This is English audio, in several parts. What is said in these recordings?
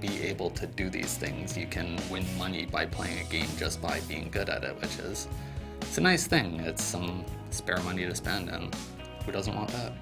be able to do these things. You can win money by playing a game just by being good at it, which is, it's a nice thing. It's some spare money to spend, and who doesn't want that?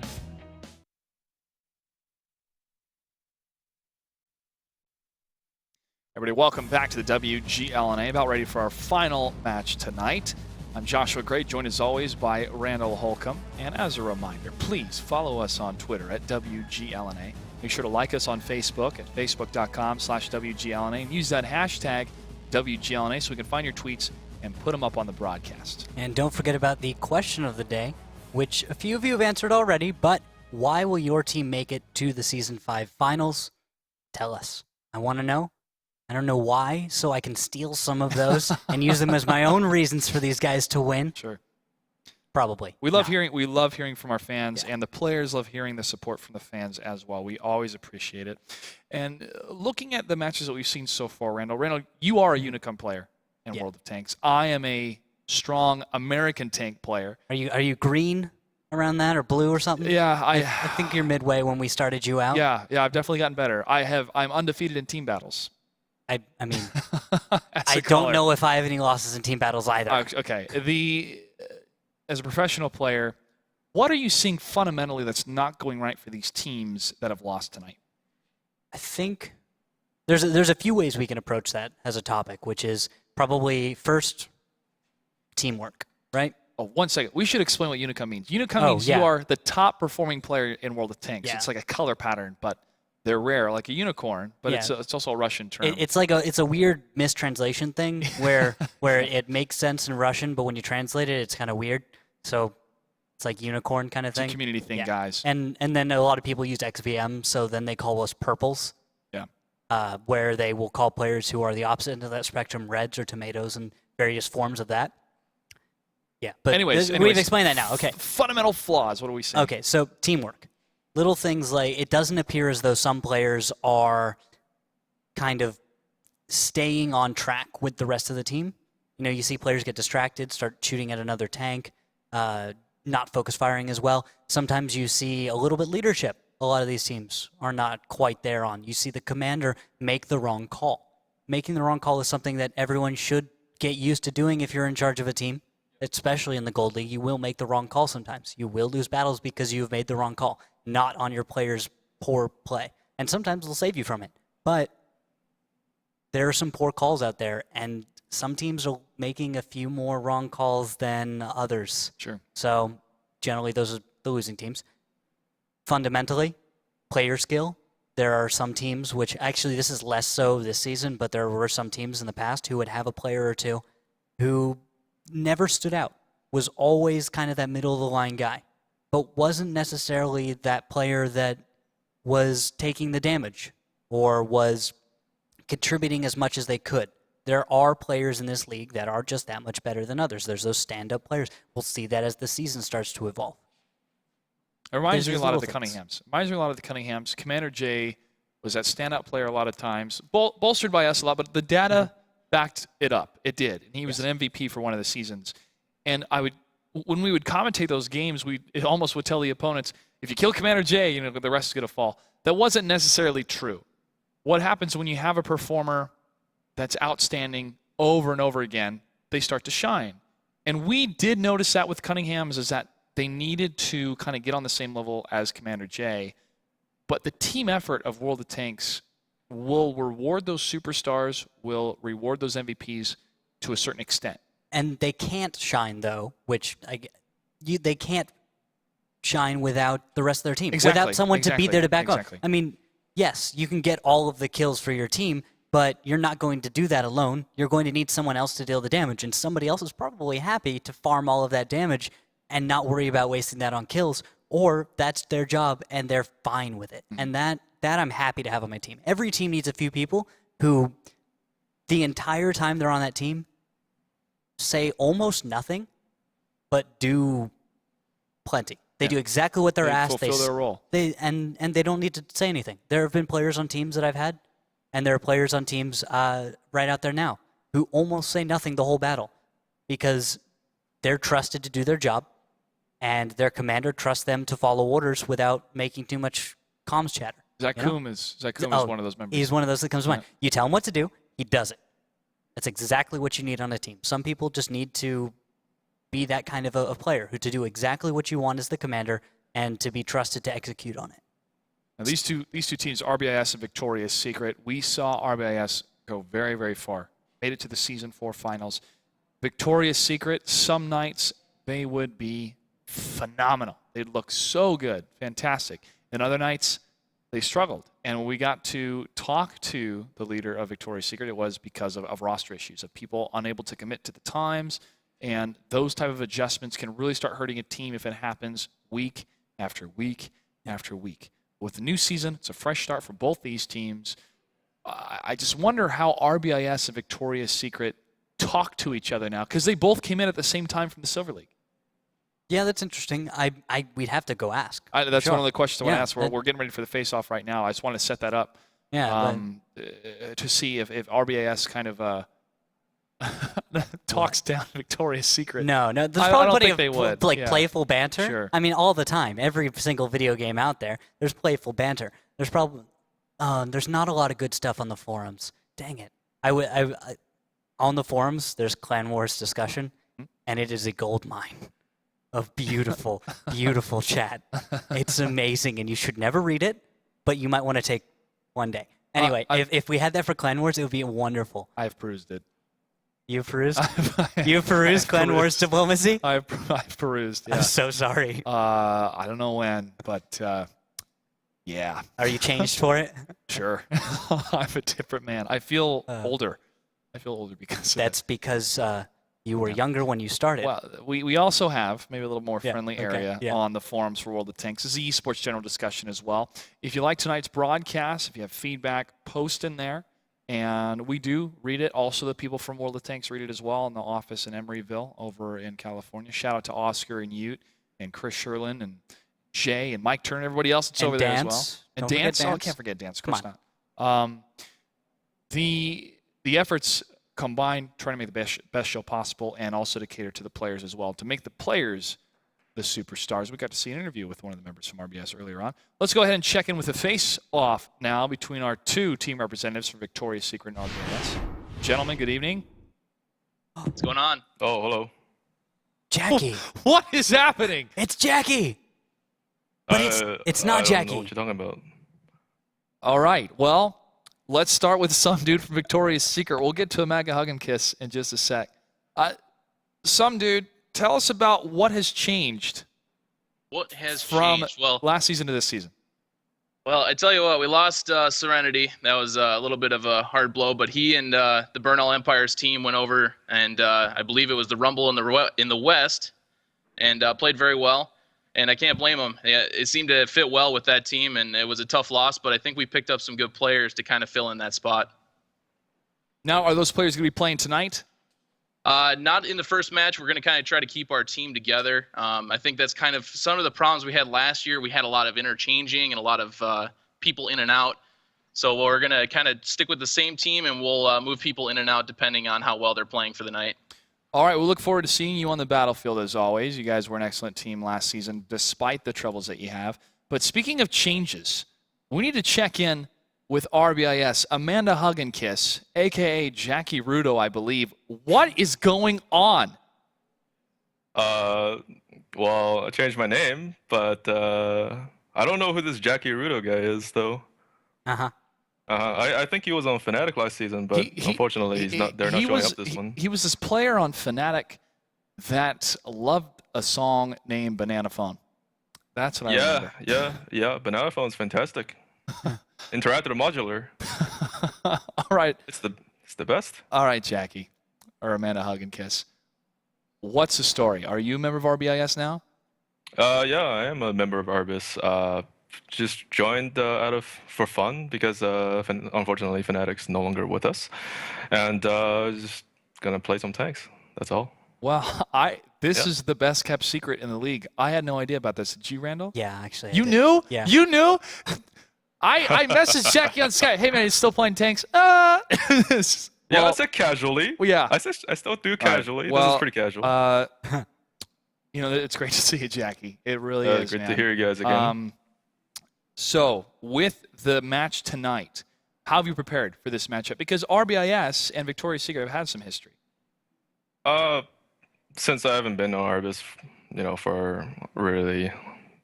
Everybody, welcome back to the WGLNA. About ready for our final match tonight. I'm Joshua Gray, joined as always by Randall Holcomb. And as a reminder, please follow us on Twitter at WGLNA. Make sure to like us on Facebook at facebook.com/WGLNA and use that hashtag WGLNA so we can find your tweets and put them up on the broadcast. And don't forget about the question of the day, which a few of you have answered already, but why will your team make it to the Season 5 finals? Tell us. I want to know. I don't know why, so I can steal some of those and use them as my own reasons for these guys to win. Sure. Probably. We love hearing from our fans, and the players love hearing the support from the fans as well. We always appreciate it. And looking at the matches that we've seen so far, Randall, you are a Unicum player in World of Tanks. I am a strong American Tank player. Are you green around that, or blue or something? Yeah, I think you're midway when we started you out. Yeah, I've definitely gotten better. I'm undefeated in team battles. I mean, I don't know if I have any losses in team battles either. Okay. As a professional player, what are you seeing fundamentally that's not going right for these teams that have lost tonight? I think there's a few ways we can approach that as a topic, which is probably first teamwork, right? Oh, 1 second. We should explain what Unicum means. Unicum means you are the top performing player in World of Tanks. Yeah. It's like a color pattern, but they're rare, like a unicorn, but it's also a Russian term. It's a weird mistranslation thing where it makes sense in Russian, but when you translate it, it's kind of weird. So it's like unicorn kind of thing. It's a community thing, guys. And then a lot of people use XVM, so then they call us purples. Yeah. Where they will call players who are the opposite end of that spectrum reds or tomatoes and various forms of that. Yeah. But anyways, we've explained that now. Okay. Fundamental flaws. What are we saying? Okay. So teamwork. Little things like it doesn't appear as though some players are kind of staying on track with the rest of the team. You know, you see players get distracted, start shooting at another tank, not focus firing as well. Sometimes you see a little bit leadership. A lot of these teams are not quite there on. You see the commander make the wrong call. Making the wrong call is something that everyone should get used to doing if you're in charge of a team, especially in the Gold League. You will make the wrong call sometimes. You will lose battles because you've made the wrong call, not on your player's poor play. And sometimes they'll save you from it. But there are some poor calls out there, and some teams are making a few more wrong calls than others. Sure. So generally those are the losing teams. Fundamentally, player skill. There are some teams which, actually this is less so this season, but there were some teams in the past who would have a player or two who never stood out, was always kind of that middle-of-the-line guy, but wasn't necessarily that player that was taking the damage or was contributing as much as they could. There are players in this league that are just that much better than others. There's those stand-up players. We'll see that as the season starts to evolve. It reminds me a lot of the Cunninghams. Commander J was that standout player a lot of times, bolstered by us a lot, but the data backed it up. It did. And he was an MVP for one of the seasons. And when we would commentate those games, it almost would tell the opponents, if you kill Commander J, the rest is going to fall. That wasn't necessarily true. What happens when you have a performer that's outstanding over and over again, they start to shine. And we did notice that with Cunningham's, is that they needed to kind of get on the same level as Commander J. But the team effort of World of Tanks will reward those superstars, will reward those MVPs to a certain extent. And they can't shine, though, they can't shine without the rest of their team, without someone to be there to back up. I mean, yes, you can get all of the kills for your team, but you're not going to do that alone. You're going to need someone else to deal the damage, and somebody else is probably happy to farm all of that damage and not worry about wasting that on kills, or that's their job and they're fine with it. And that I'm happy to have on my team. Every team needs a few people who, the entire time they're on that team, say almost nothing, but do plenty. They do exactly what they're asked. They fulfill their role. And they don't need to say anything. There have been players on teams that I've had, and there are players on teams right out there now who almost say nothing the whole battle because they're trusted to do their job, and their commander trusts them to follow orders without making too much comms chatter. Zakum is one of those members. He's one of those that comes to mind. You tell him what to do, he does it. That's exactly what you need on a team. Some people just need to be that kind of a player who to do exactly what you want as the commander and to be trusted to execute on it. Now these two teams, RBIS and Victoria's Secret, we saw RBIS go very, very far. Made it to the Season 4 finals. Victoria's Secret, some nights they would be phenomenal. They'd look so good, fantastic. And other nights, they struggled. And when we got to talk to the leader of Victoria's Secret, it was because of roster issues, of people unable to commit to the times. And those type of adjustments can really start hurting a team if it happens week after week after week. With the new season, it's a fresh start for both these teams. I just wonder how RBIS and Victoria's Secret talk to each other now, because they both came in at the same time from the Silver League. Yeah, that's interesting. We'd have to go ask. That's one of the questions I want to ask. We're getting ready for the face-off right now. I just want to set that up to see if RBIS kind of talks down Victoria's Secret. No. There's I probably don't plenty think they would. Playful banter. Sure. I mean, all the time. Every single video game out there, there's playful banter. There's probably there's not a lot of good stuff on the forums. Dang it. On the forums, there's Clan Wars discussion, and it is a gold mine of beautiful, beautiful chat. It's amazing, and you should never read it, but you might want to take one day. Anyway, if we had that for Clan Wars, it would be wonderful. I've perused it. You've perused? You've perused Clan Wars diplomacy? I've perused, yeah. I'm so sorry. I don't know when, but yeah. Are you changed for it? Sure. I'm a different man. I feel older. I feel older because that's because you were younger when you started. Well, we also have maybe a little more friendly area on the forums for World of Tanks. This is the esports general discussion as well. If you like tonight's broadcast, if you have feedback, post in there. And we do read it. Also, the people from World of Tanks read it as well in the office in Emeryville over in California. Shout out to Oscar and Ute and Chris Sherlin and Jay and Mike Turner, everybody else that's over there as well. And Dance. Oh, I can't forget Dance. Of course not. The efforts combined trying to make the best show possible and also to cater to the players as well, to make the players the superstars. We got to see an interview with one of the members from RBS earlier on. Let's go ahead and check in with the face-off now between our two team representatives from Victoria's Secret and RBS. Gentlemen, good evening. What's going on? Oh, hello. Jackie. What is happening? It's Jackie. But it's not Jackie. I don't know what you're talking about. All right. Well, let's start with some dude from Victoria's Secret. We'll get to a MAGA hug and kiss in just a sec. Some dude, tell us about what has changed. What has from changed? Well, last season to this season. Well, I tell you what, we lost Serenity. That was a little bit of a hard blow, but he and the Burnell Empire's team went over, and I believe it was the Rumble in the West, and played very well. And I can't blame him. It seemed to fit well with that team, and it was a tough loss, but I think we picked up some good players to kind of fill in that spot. Now, are those players going to be playing tonight? Not in the first match. We're going to kind of try to keep our team together. I think that's kind of some of the problems we had last year. We had a lot of interchanging and a lot of people in and out. So we're going to kind of stick with the same team, and we'll move people in and out depending on how well they're playing for the night. All right, we'll look forward to seeing you on the battlefield as always. You guys were an excellent team last season despite the troubles that you have. But speaking of changes, we need to check in with RBIS, Amanda Hug and Kiss, a.k.a. Jackie Rudo, I believe. What is going on? Well, I changed my name, but I don't know who this Jackie Rudo guy is, though. I think he was on Fnatic last season, but unfortunately he's not. They're not showing up this one. He was this player on Fnatic that loved a song named Banana Phone. That's what I remember. Yeah. Banana Phone's fantastic. Interactive modular. All right. It's the best. All right, Jackie, or Amanda Hug and Kiss. What's the story? Are you a member of RBIS now? Yeah, I am a member of RBIS. Just joined for fun because unfortunately Fnatic's no longer with us, and just gonna play some tanks. That's all. Well, this is the best kept secret in the league. I had no idea about this. Did you, Randall? Yeah, actually. You knew? Yeah. You knew? I messaged Jackie on Skype. Hey man, he's still playing tanks. Yeah, I said casually. Well, yeah. I still do casually. Right. Well, this is pretty casual. It's great to see you, Jackie. It really is. Great man. to hear you guys again. So, with the match tonight, how have you prepared for this matchup? Because RBIS and Victoria's Secret have had some history. Since I haven't been on RBIS, for really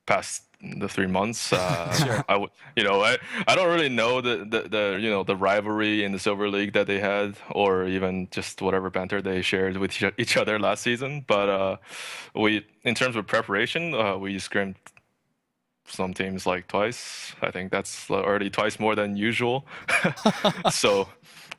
past the 3 months, Sure. I don't really know the rivalry in the Silver League that they had, or even just whatever banter they shared with each other last season. But in terms of preparation, we scrimmed some teams like twice. I think that's already twice more than usual. So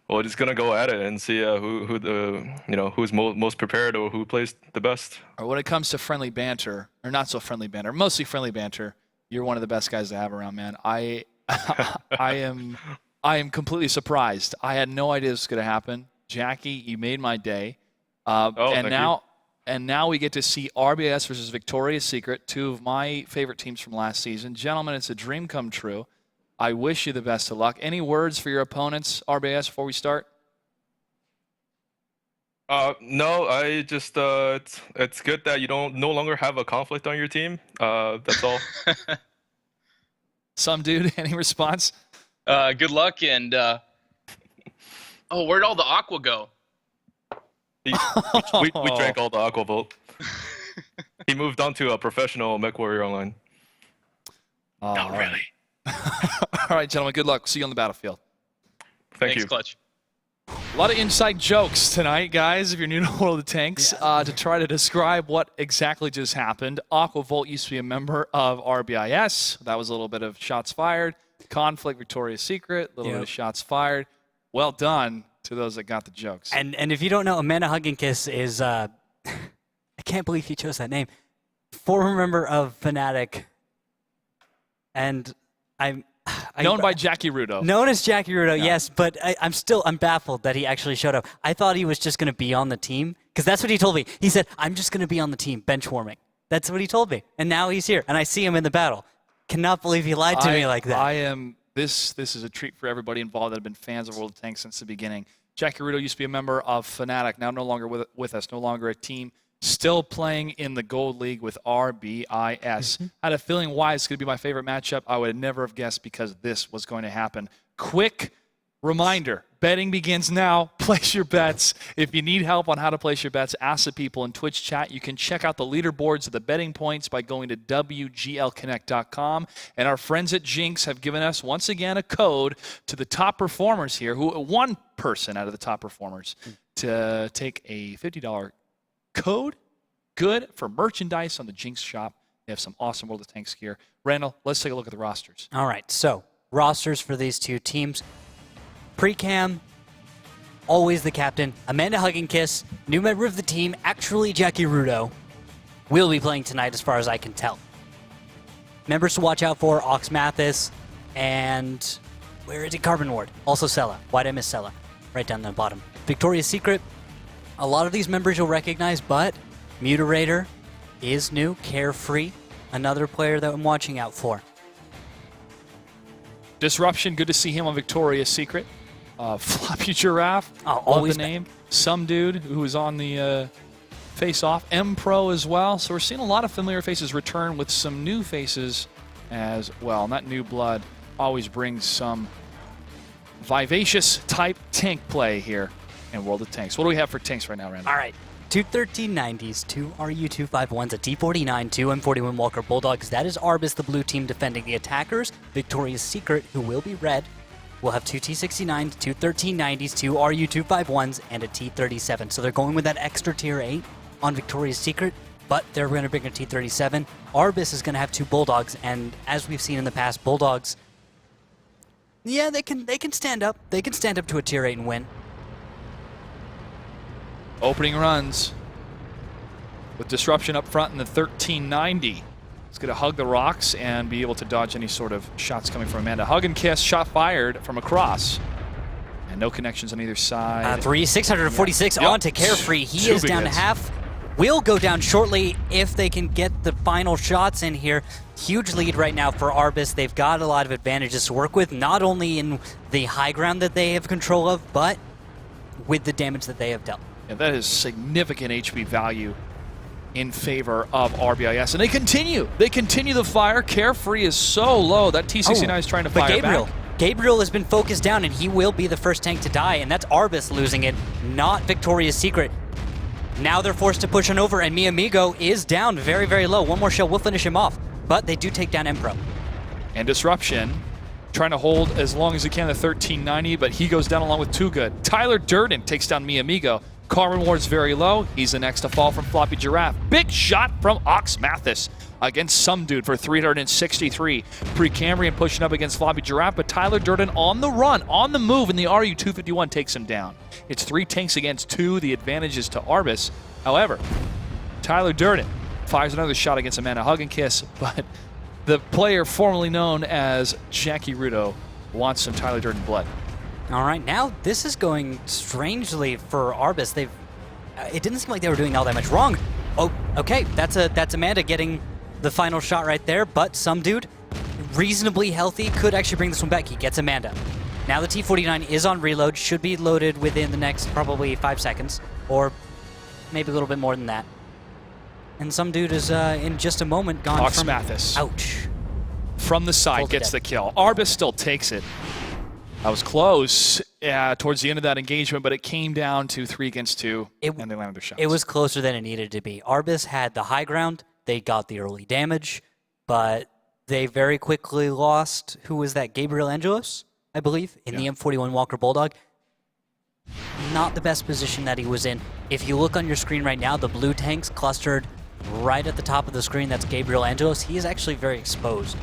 we're just gonna go at it and see who's most prepared or who plays the best. Or when it comes to friendly banter, or not so friendly banter, mostly friendly banter, you're one of the best guys to have around, man. I am completely surprised. I had no idea this was gonna happen. Jackie, you made my day. And now we get to see RBIS versus Victoria's Secret, two of my favorite teams from last season. Gentlemen, it's a dream come true. I wish you the best of luck. Any words for your opponents, RBIS, before we start? No, I just it's good that you no longer have a conflict on your team. That's all. Some dude, any response? Good luck, and where'd all the aqua go? We drank all the Aqua Volt. He moved on to a professional MechWarrior Online. Not really. All right, gentlemen, good luck. See you on the battlefield. Thanks, you. Clutch. A lot of inside jokes tonight, guys, if you're new to World of Tanks, to try to describe what exactly just happened. Aqua Volt used to be a member of RBIS. That was a little bit of shots fired. Conflict, Victoria's Secret, a little bit of shots fired. Well done to those that got the jokes. And if you don't know, Amanda Hugginkiss is, I can't believe you chose that name, former member of Fnatic. And known by Jackie Rudo. Known as Jackie Rudo, yes, but I'm baffled that he actually showed up. I thought he was just going to be on the team, because that's what he told me. He said, I'm just going to be on the team, bench warming. That's what he told me. And now he's here, and I see him in the battle. Cannot believe he lied to me like that. This is a treat for everybody involved that have been fans of World of Tanks since the beginning. Jackie Rudo used to be a member of Fnatic, now no longer with us, no longer a team, still playing in the Gold League with RBIS. I had a feeling why it's going to be my favorite matchup. I would have never have guessed, because this was going to happen. Quick reminder, betting begins now. Place your bets. If you need help on how to place your bets, ask the people in Twitch chat. You can check out the leaderboards of the betting points by going to WGLConnect.com. And our friends at Jinx have given us, once again, a code to the top performers here, one person out of the top performers, to take a $50 code good for merchandise on the Jinx shop. They have some awesome World of Tanks gear. Randall, let's take a look at the rosters. All right, so rosters for these two teams. Pre-cam, always the captain, Amanda Hugginkiss, new member of the team, actually Jackie Rudo, will be playing tonight as far as I can tell. Members to watch out for, Ox Mathis, and where is it? Carbon Ward. Also Sella. Why'd I miss Sella? Right down the bottom. Victoria's Secret, a lot of these members you'll recognize, but Mutarator is new, Carefree, another player that I'm watching out for. Disruption, good to see him on Victoria's Secret. Floppy Giraffe, always the name. Some dude who was on the face-off. M-Pro as well. So we're seeing a lot of familiar faces return with some new faces as well. And that new blood always brings some vivacious type tank play here in World of Tanks. What do we have for tanks right now, Randall? All right. 2 1390s, 2 RU-251s, a T-49, 2 M41 Walker Bulldogs. That is RBIS, the blue team, defending the attackers. Victoria's Secret, who will be red, will have 2 T-69s, 2 1390s, 2 RU-251s, and a T-37. So they're going with that extra Tier 8 on Victoria's Secret, but they're going to bring a T-37. RBIS is going to have 2 Bulldogs, and as we've seen in the past, Bulldogs, yeah, they can stand up. They can stand up to a Tier 8 and win. Opening runs with Disruption up front in the 1390. It's going to hug the rocks and be able to dodge any sort of shots coming from Amanda. Hug and kiss, shot fired from across. And no connections on either side. 646 on to Carefree. He is down to half. Will go down shortly if they can get the final shots in here. Huge lead right now for RBIS. They've got a lot of advantages to work with, not only in the high ground that they have control of, but with the damage that they have dealt. Yeah, that is significant HP value in favor of RBIS. And they continue. They continue the fire. Carefree is so low. That T69 is trying to fire back. Gabriel has been focused down, and he will be the first tank to die, and that's Arbis losing it, not Victoria's Secret. Now they're forced to push on over, and Miamigo is down very, very low. One more shell will finish him off, but they do take down Empro. And Disruption trying to hold as long as he can the 1390, but he goes down along with Too Good. Tyler Durden takes down Miamigo. Carmen Ward's very low. He's the next to fall from Floppy Giraffe. Big shot from Ox Mathis against some dude for 363. Precambrian pushing up against Floppy Giraffe, but Tyler Durden on the run, on the move, and the RU-251 takes him down. It's 3 tanks against 2. The advantage is to Arbis. However, Tyler Durden fires another shot against Amanda Hugginkiss, but the player formerly known as Jackie Rudo wants some Tyler Durden blood. All right, now this is going strangely for Arbis. It didn't seem like they were doing all that much wrong. Oh, okay, that's Amanda getting the final shot right there, but some dude, reasonably healthy, could actually bring this one back. He gets Amanda. Now the T49 is on reload, should be loaded within the next probably 5 seconds, or maybe a little bit more than that. And some dude is, in just a moment, gone Ox from... Mathis. Ouch. From the side, gets the kill. Arbis still takes it. That was close towards the end of that engagement, but it came down to 3 against 2, and they landed their shots. It was closer than it needed to be. Arbis had the high ground. They got the early damage, but they very quickly lost, who was that, Gabriel Angelos, I believe, in the M41 Walker Bulldog. Not the best position that he was in. If you look on your screen right now, the blue tanks clustered right at the top of the screen, that's Gabriel Angelos. He is actually very exposed.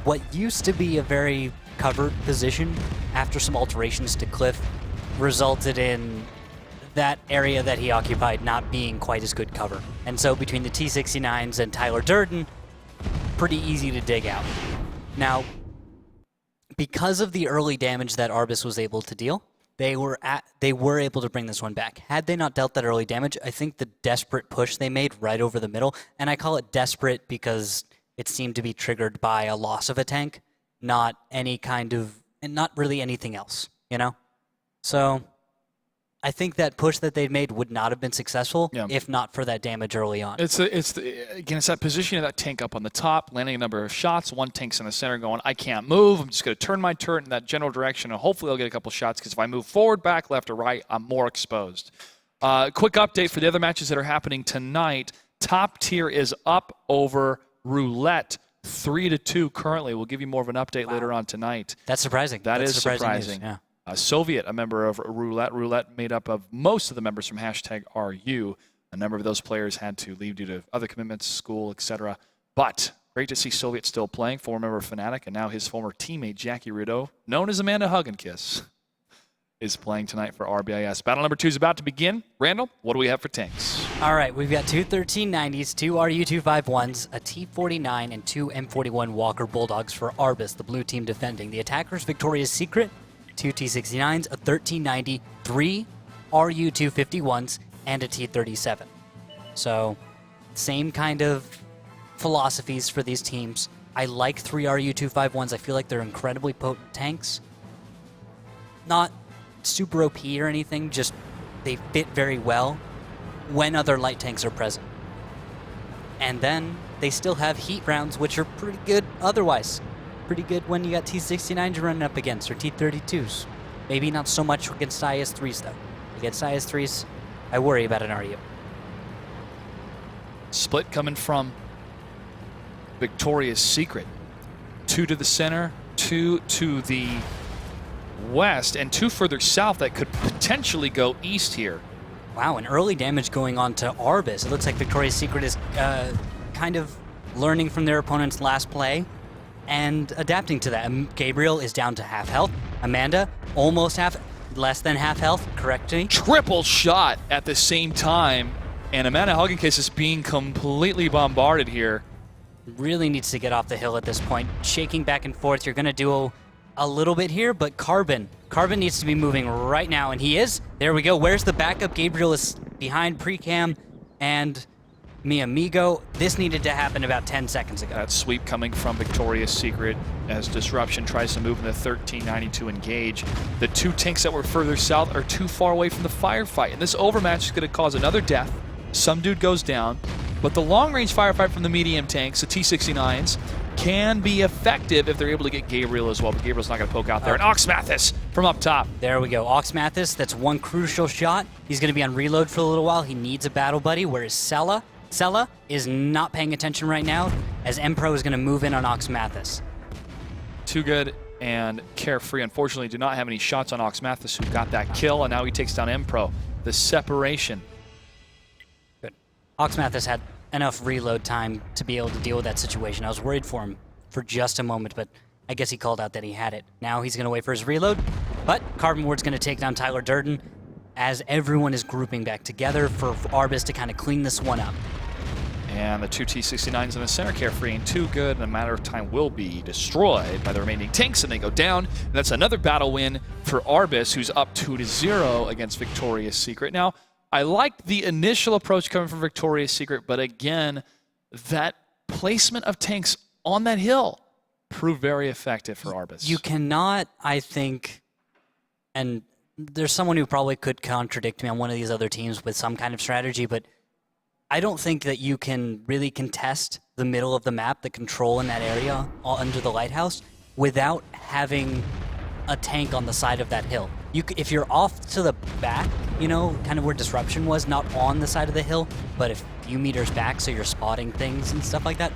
What used to be a very covered position after some alterations to Cliff resulted in that area that he occupied not being quite as good cover. And so between the T69s and Tyler Durden, pretty easy to dig out. Now, because of the early damage that Arbis was able to deal, they were able to bring this one back. Had they not dealt that early damage, I think the desperate push they made right over the middle, and I call it desperate because it seemed to be triggered by a loss of a tank, not any kind of, and not really anything else, you know? So I think that push that they'd made would not have been successful if not for that damage early on. It's that position of that tank up on the top, landing a number of shots. One tank's in the center going, I can't move. I'm just going to turn my turret in that general direction, and hopefully I'll get a couple shots, because if I move forward, back, left, or right, I'm more exposed. Quick update for the other matches that are happening tonight. Top tier is up over Roulette, 3-2 currently. We'll give you more of an update later on tonight. That's surprising. That's surprising. News, yeah. Soviet, a member of Roulette. Roulette made up of most of the members from #RU. A number of those players had to leave due to other commitments, school, etc. But great to see Soviet still playing, former member of Fnatic, and now his former teammate, Jackie Rudo, known as Amanda Hugginkiss, is playing tonight for RBIS. Battle number 2 is about to begin. Randall, what do we have for tanks? All right, we've got 2 1390s, 2 RU-251s, a T49, and 2 M41 Walker Bulldogs for Arbis, the blue team defending. The attackers, Victoria's Secret, 2 T69s, a 1390, 3 RU-251s, and a T37. So, same kind of philosophies for these teams. I like 3 RU-251s. I feel like they're incredibly potent tanks. Not super OP or anything, just they fit very well when other light tanks are present. And then they still have heat rounds, which are pretty good otherwise. Pretty good when you got T69s running up against, or T32s. Maybe not so much against IS-3s, though. Against IS-3s, I worry about an RU. Split coming from Victoria's Secret. 2 to the center, 2 to the west, and 2 further south that could potentially go east here. Wow, and early damage going on to Arbis. It looks like Victoria's Secret is kind of learning from their opponent's last play and adapting to that. Gabriel is down to half health. Amanda, almost less than half health, correct me? Triple shot at the same time, and Amanda Hugginkiss is being completely bombarded here. Really needs to get off the hill at this point. Shaking back and forth. You're going to do a little bit here, but Carbon needs to be moving right now, and he is. There we go. Where's the backup? Gabriel is behind Precam and Miamigo. This needed to happen about 10 seconds ago. That sweep coming from Victoria's Secret as Disruption tries to move in the 1390 to engage. The 2 tanks that were further south are too far away from the firefight, and this overmatch is going to cause another death. Some dude goes down. But the long-range firefight from the medium tanks, the T-69s, can be effective if they're able to get Gabriel as well. But Gabriel's not going to poke out there. And Oxmathis from up top. There we go. Oxmathis, that's one crucial shot. He's going to be on reload for a little while. He needs a battle buddy, whereas Sella is not paying attention right now, as Empro is going to move in on Oxmathis. Too Good and Carefree, unfortunately, do not have any shots on Oxmathis, who got that kill, and now he takes down Empro. The separation. Good. Oxmathis had enough reload time to be able to deal with that situation. I was worried for him for just a moment, but I guess he called out that he had it. Now he's going to wait for his reload, but Carbon Ward's going to take down Tyler Durden as everyone is grouping back together for RBIS to kind of clean this one up. And the two T-69s in the center, Carefree and Too Good, in a matter of time will be destroyed by the remaining tanks, and they go down. And that's another battle win for RBIS, who's up 2-0 against Victoria's Secret. Now, I like the initial approach coming from Victoria's Secret, but again, that placement of tanks on that hill proved very effective for RBIS. You cannot, I think, and there's someone who probably could contradict me on one of these other teams with some kind of strategy, but I don't think that you can really contest the middle of the map, the control in that area under the lighthouse, without having a tank on the side of that hill. If you're off to the back, you know, kind of where Disruption was, not on the side of the hill, but a few meters back, so you're spotting things and stuff like that,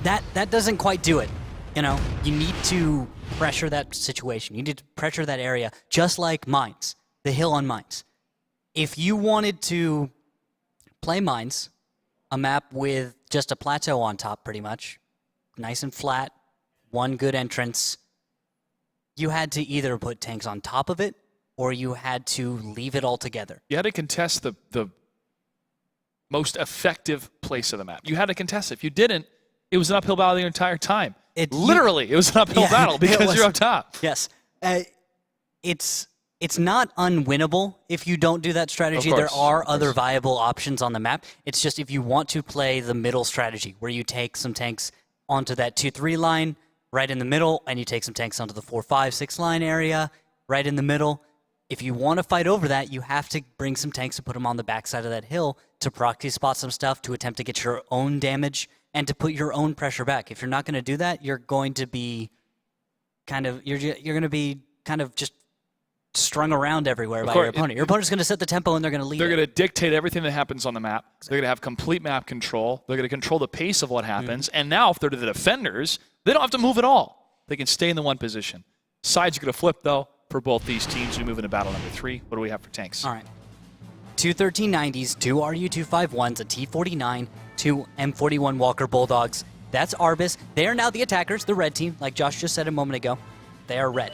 that doesn't quite do it. You know, you need to pressure that situation. You need to pressure that area, just like Mines, the hill on Mines. If you wanted to play Mines, a map with just a plateau on top pretty much, nice and flat, one good entrance, you had to either put tanks on top of it or you had to leave it all together. You had to contest the most effective place of the map. You had to contest it. If you didn't, it was an uphill battle the entire time. It was an uphill battle because you're up top. Yes. It's not unwinnable if you don't do that strategy. There are other viable options on the map. It's just if you want to play the middle strategy, where you take some tanks onto that 2-3 line right in the middle, and you take some tanks onto the 4-5-6 line area right in the middle. If you want to fight over that, you have to bring some tanks and put them on the backside of that hill to proxy spot some stuff, to attempt to get your own damage, and to put your own pressure back. If you're not going to do that, you're going to be kind of just strung around everywhere by your opponent. Your opponent's going to set the tempo and they're going to lead. They're going to dictate everything that happens on the map. They're going to have complete map control. They're going to control the pace of what happens. And now, if they're the defenders, they don't have to move at all. They can stay in the one position. Sides are going to flip, though, for both these teams. We move into battle number 3. What do we have for tanks? All right. 2 1390s, 2 RU-251s, a T-49, 2 M41 Walker Bulldogs. That's RBIS. They are now the attackers, the red team, like Josh just said a moment ago. They are red.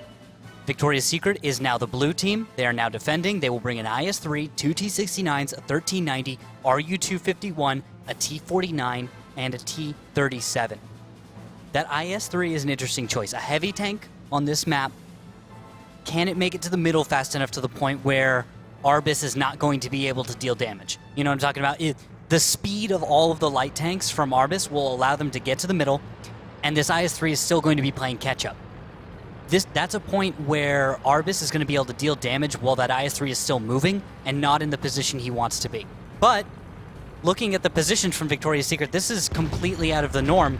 Victoria's Secret is now the blue team. They are now defending. They will bring an IS-3, 2 T-69s, a 1390, RU-251, a T-49, and a T-37. That IS-3 is an interesting choice. A heavy tank on this map. Can it make it to the middle fast enough to the point where RBIS is not going to be able to deal damage? You know what I'm talking about? The speed of all of the light tanks from RBIS will allow them to get to the middle, and this IS-3 is still going to be playing catch-up. That's a point where RBIS is going to be able to deal damage while that IS-3 is still moving and not in the position he wants to be. But looking at the positions from Victoria's Secret, this is completely out of the norm,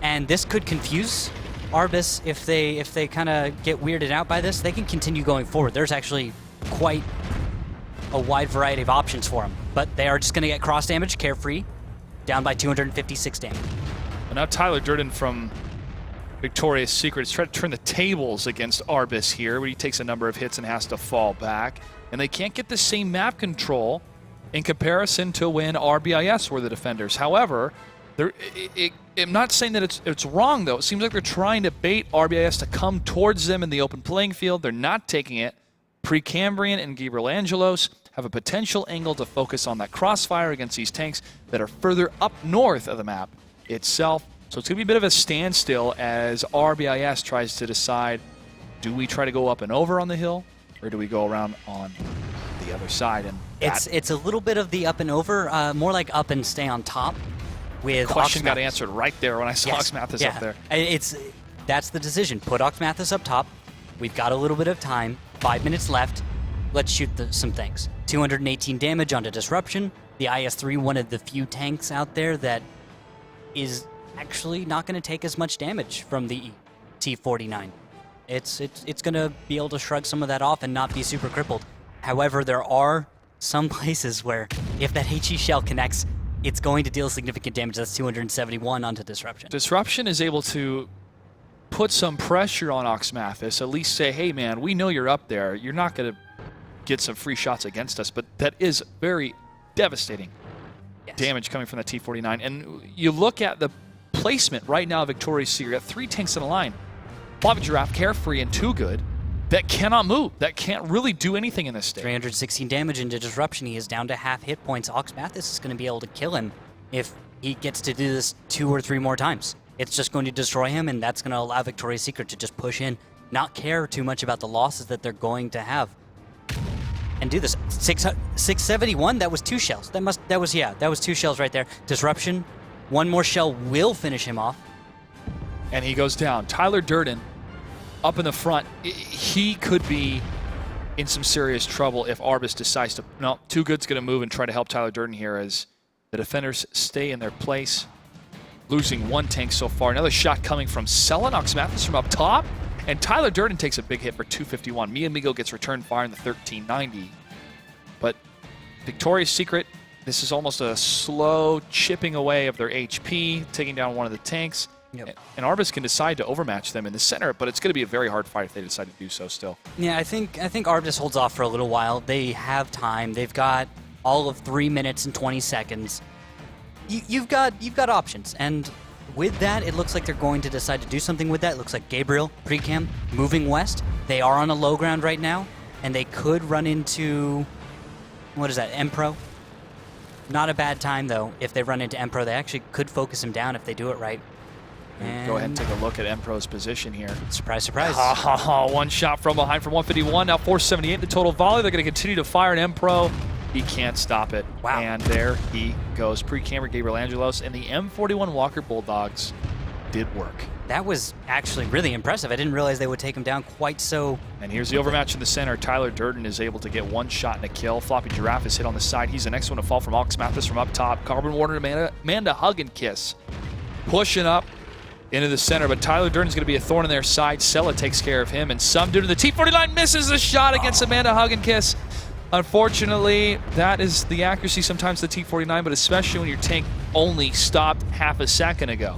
and this could confuse RBIS if they kind of get weirded out by this. They can continue going forward. There's actually quite a wide variety of options for them, but they are just going to get cross damage. Carefree down by 256 damage. Well, now Tyler Durden from Victoria's Secret is trying to turn the tables against RBIS here, where he takes a number of hits and has to fall back. And they can't get the same map control in comparison to when RBIS were the defenders. However, I'm not saying that it's wrong, though. It seems like they're trying to bait RBIS to come towards them in the open playing field. They're not taking it. Precambrian and Gabriel Angelos have a potential angle to focus on that crossfire against these tanks that are further up north of the map itself. So it's going to be a bit of a standstill as RBIS tries to decide, do we try to go up and over on the hill, or do we go around on the other side? And it's a little bit of the up and over, more like up and stay on top. With question Oxmathis. Got answered right there when I saw Oxmathis up there. That's the decision. Put Oxmathis up top. We've got a little bit of time. 5 minutes left. Let's shoot some things. 218 damage onto Disruption. the IS-3 one of the few tanks out there that is actually not going to take as much damage from the T-49. It's going to be able to shrug some of that off and not be super crippled. However, there are some places where if that HE shell connects, it's going to deal significant damage. That's 271 onto Disruption. Disruption is able to put some pressure on Oxmathis, at least say, hey man, we know you're up there. You're not going to get some free shots against us, but that is very devastating damage coming from the T-49. And you look at the placement right now of Victoria's Secret, got 3 tanks in a line. Floppy Giraffe, Carefree, and Too Good that cannot move, that can't really do anything in this state. 316 damage into Disruption. He is down to half hit points. Oxmathis is going to be able to kill him if he gets to do this 2 or 3 more times. It's just going to destroy him, and that's going to allow Victoria's Secret to just push in, not care too much about the losses that they're going to have, and do this. 671. That was 2 shells. That was 2 shells right there. Disruption. 1 more shell will finish him off. And he goes down. Tyler Durden up in the front. He could be in some serious trouble if RBIS decides to... No, Too Good's going to move and try to help Tyler Durden here as the defenders stay in their place. Losing 1 tank so far. Another shot coming from Selin Oxmathis from up top. And Tyler Durden takes a big hit for 251. Miamigo gets return fire in the 1390. But Victoria's Secret, this is almost a slow chipping away of their HP, taking down one of the tanks. Yep. And RBIS can decide to overmatch them in the center, but it's going to be a very hard fight if they decide to do so still. Yeah, I think RBIS holds off for a little while. They have time. They've got all of 3 minutes and 20 seconds. You've got options, and with that, it looks like they're going to decide to do something with that. It looks like Gabriel, Precam, moving west. They are on a low ground right now, and they could run into, what is that, Empro? Not a bad time, though. If they run into Empro, they actually could focus him down if they do it right. And go ahead and take a look at Empro's position here. Surprise, surprise. 1 shot from behind from 151, now 478 the total volley. They're going to continue to fire at Empro. He can't stop it. Wow. And there he goes. Pre-camera Gabriel Angelos, and the M41 Walker Bulldogs did work. That was actually really impressive. I didn't realize they would take him down quite so. And here's the overmatch in the center. Tyler Durden is able to get 1 shot and a kill. Floppy Giraffe is hit on the side. He's the next one to fall from Oxmathis from up top. Carbon Warner, Amanda Hug and Kiss pushing up into the center, but Tyler Durden's going to be a thorn in their side. Sella takes care of him, and some due to the T-49 misses the shot against Amanda Hug and Kiss. Unfortunately, that is the accuracy sometimes the T-49, but especially when your tank only stopped half a second ago.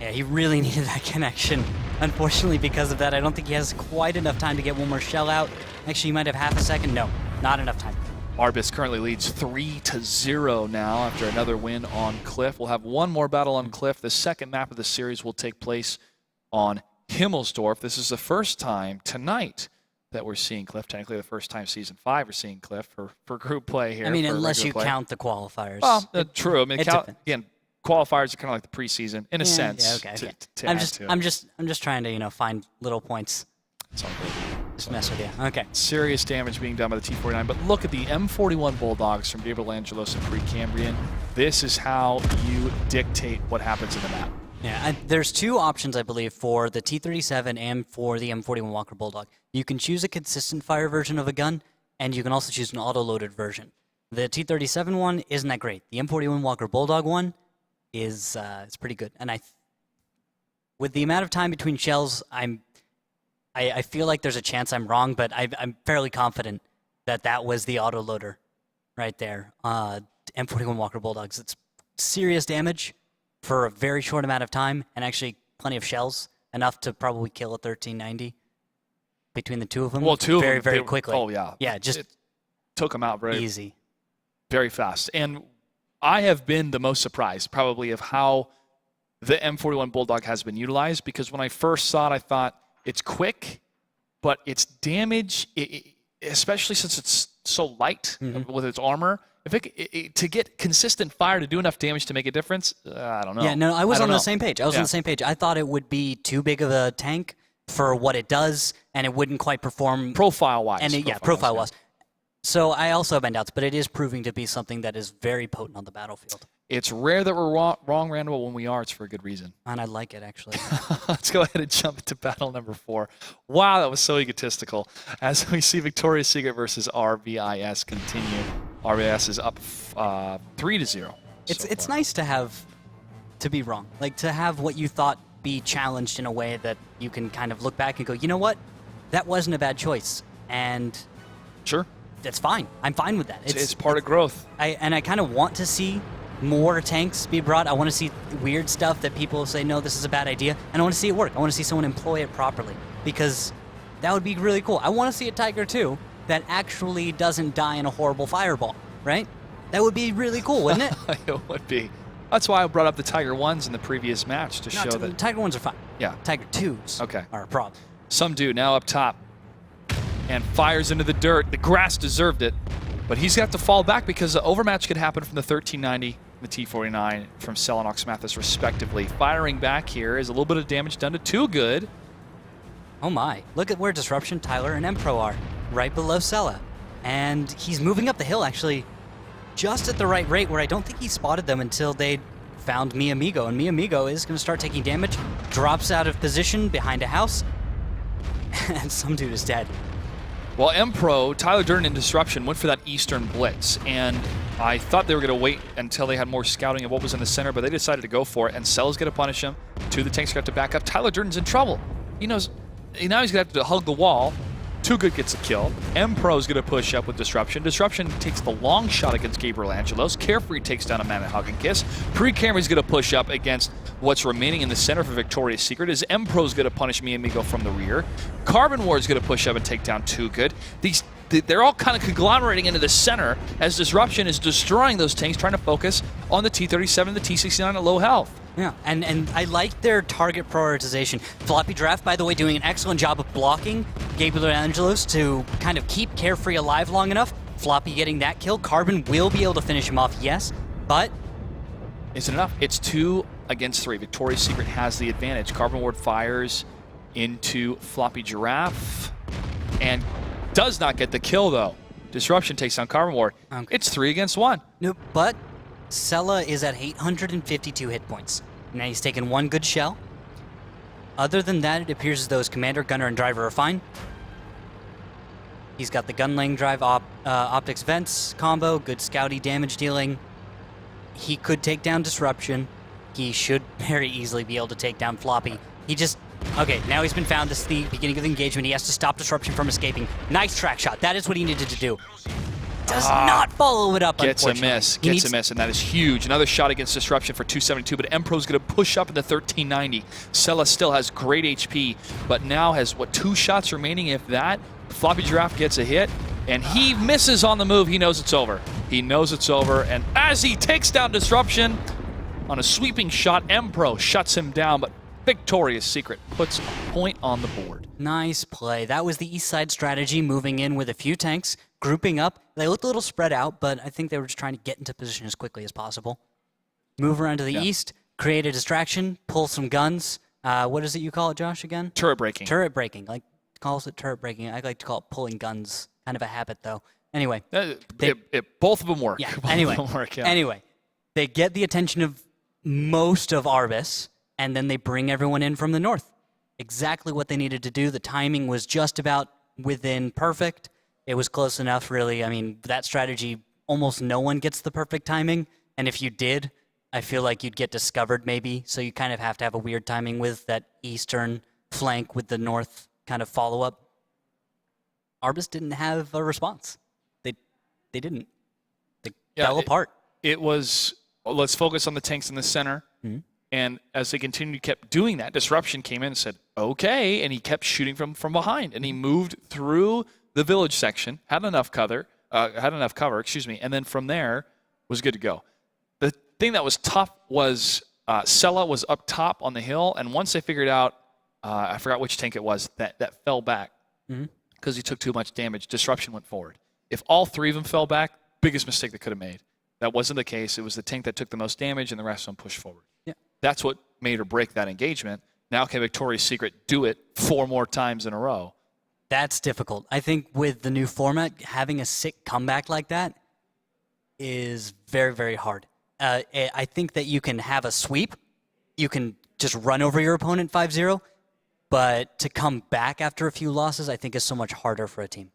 Yeah, he really needed that connection. Unfortunately, because of that, I don't think he has quite enough time to get 1 more shell out. Actually, he might have half a second. No, not enough time. RBIS currently leads 3-0 now after another win on Cliff. We'll have 1 more battle on Cliff. The second map of the series will take place on Himmelsdorf. This is the first time tonight that we're seeing Cliff. Technically the first time Season 5 we're seeing Cliff for group play here. I mean, unless you count the qualifiers. Well, true. I mean, again, qualifiers are kind of like the preseason in a sense. Yeah, okay. I'm just trying to find little points. It's all good. Just mess with you. Okay. Serious damage being done by the T-49, but look at the M41 Bulldogs from Gabriel Angelos and Precambrian. This is how you dictate what happens in the map. Yeah, there's 2 options, I believe, for the T-37 and for the M41 Walker Bulldog. You can choose a consistent fire version of a gun, and you can also choose an auto-loaded version. The T-37 one isn't that great. The M41 Walker Bulldog one is it's pretty good. And with the amount of time between shells, I feel like there's a chance I'm wrong, but I'm fairly confident that was the auto-loader right there. M41 Walker Bulldogs. It's serious damage for a very short amount of time, and actually plenty of shells, enough to probably kill a 1390 between the 2 of them. Well, 2 very, of them, very quickly. Oh, yeah. Yeah, just it took them out very easy. Very fast. And I have been the most surprised, probably, of how the M41 Bulldog has been utilized, because when I first saw it, I thought, it's quick, but its damage, especially since it's so light with its armor, to get consistent fire to do enough damage to make a difference, I don't know. Yeah, no, I was on the same page. I was on the same page. I thought it would be too big of a tank for what it does, and it wouldn't quite perform profile-wise. And profile-wise. So I also have my doubts, but it is proving to be something that is very potent on the battlefield. It's rare that we're wrong, Randall, but when we are, it's for a good reason. And I like it, actually. Let's go ahead and jump into battle number 4. Wow, that was so egotistical. As we see Victoria's Secret versus RBIS continue. RBIS is up 3-0. It's nice to be wrong. Like, to have what you thought be challenged in a way that you can kind of look back and go, you know what? That wasn't a bad choice. And Sure. that's fine. I'm fine with that. It's part of growth. I kind of want to see more tanks be brought. I want to see weird stuff that people say, no, this is a bad idea. And I want to see it work. I want to see someone employ it properly, because that would be really cool. I want to see a Tiger too that actually doesn't die in a horrible fireball, right? That would be really cool, wouldn't it? It would be. That's why I brought up the Tiger 1s in the previous match to show that. Tiger 1s are fine. Yeah. Tiger 2s are a problem. Some dude now up top and fires into the dirt. The grass deserved it, but he's got to fall back because the overmatch could happen from the 1390 and the T49 from Cell and Oxmathis respectively. Firing back here is a little bit of damage done to Too Good. Oh my. Look at where Disruption, Tyler, and Empro are. Right below Sella. And he's moving up the hill, actually, just at the right rate, where I don't think he spotted them until they found Mi Amigo. And Mi Amigo is going to start taking damage, drops out of position behind a house, and some dude is dead. Well, Empro, Tyler Durden, and Disruption went for that Eastern Blitz, and I thought they were going to wait until they had more scouting of what was in the center, but they decided to go for it, and Cell's going to punish him. Two of the tanks got to back up. Tyler Durden's in trouble. He knows now he's going to have to hug the wall. Too Good gets a kill. Empro's going to push up with Disruption. Disruption takes the long shot against Gabriel Angelos. Carefree takes down a man at Hug and Kiss. Pre-Camry's going to push up against what's remaining in the center for Victoria's Secret. As Empro's going to punish Mi Amigo from the rear. Carbon Ward's going to push up and take down Too Good. They're all kind of conglomerating into the center as Disruption is destroying those tanks, trying to focus on the T-37 and the T-69 at low health. Yeah, and I like their target prioritization. Floppy Giraffe, by the way, doing an excellent job of blocking Gabriel Angelos to kind of keep Carefree alive long enough. Floppy getting that kill. Carbon will be able to finish him off, yes, but... Is it enough? It's 2 against 3. Victoria's Secret has the advantage. Carbon Ward fires into Floppy Giraffe and does not get the kill, though. Disruption takes down Carbon Ward. Okay. It's 3 against 1. Nope, but Sella is at 852 hit points. Now he's taken 1 good shell. Other than that, it appears as though his commander, gunner, and driver are fine. He's got the gun laying drive, optics vents combo, good scouty damage dealing. He could take down Disruption. He should very easily be able to take down Floppy. He just... Okay, now he's been found. This is the beginning of the engagement. He has to stop Disruption from escaping. Nice track shot. That is what he needed to do. Does not follow it up, Gets a miss, and that is huge. Another shot against Disruption for 272, but Empro's going to push up in the 1390. Sella still has great HP, but now has, 2 shots remaining, if that. Floppy Giraffe gets a hit, and he misses on the move. He knows it's over. He knows it's over, and as he takes down Disruption on a sweeping shot, Empro shuts him down, but Victoria's Secret puts a point on the board. Nice play. That was the east side strategy, moving in with a few tanks, grouping up. They looked a little spread out, but I think they were just trying to get into position as quickly as possible. Move around to the east, create a distraction, pull some guns. What is it you call it, Josh, again? Turret breaking. Turret breaking. Like, calls it turret breaking. I like to call it pulling guns. Kind of a habit, though. Anyway. Both of them work. Yeah, both anyway. Of them work, yeah. Anyway, they get the attention of most of RBIS, and then they bring everyone in from the north. Exactly what they needed to do. The timing was just about within perfect. It was close enough, really. I mean, that strategy, almost no one gets the perfect timing. And if you did, I feel like you'd get discovered maybe. So you kind of have to have a weird timing with that eastern flank with the north kind of follow-up. RBIS didn't have a response. They didn't. They fell apart. It was, let's focus on the tanks in the center. Mm-hmm. And as they continued, kept doing that, Disruption came in and said, okay, and he kept shooting from behind. And he moved through the village section, had enough cover, and then from there was good to go. The thing that was tough was Sella was up top on the hill, and once they figured out, I forgot which tank it was, that fell back because he took too much damage, Disruption went forward. If all 3 of them fell back, biggest mistake they could have made. That wasn't the case. It was the tank that took the most damage, and the rest of them pushed forward. Yeah. That's what made or break that engagement. Now can Victoria's Secret do it 4 more times in a row? That's difficult. I think with the new format, having a sick comeback like that is very, very hard. I think that you can have a sweep. You can just run over your opponent 5-0. But to come back after a few losses, I think is so much harder for a team.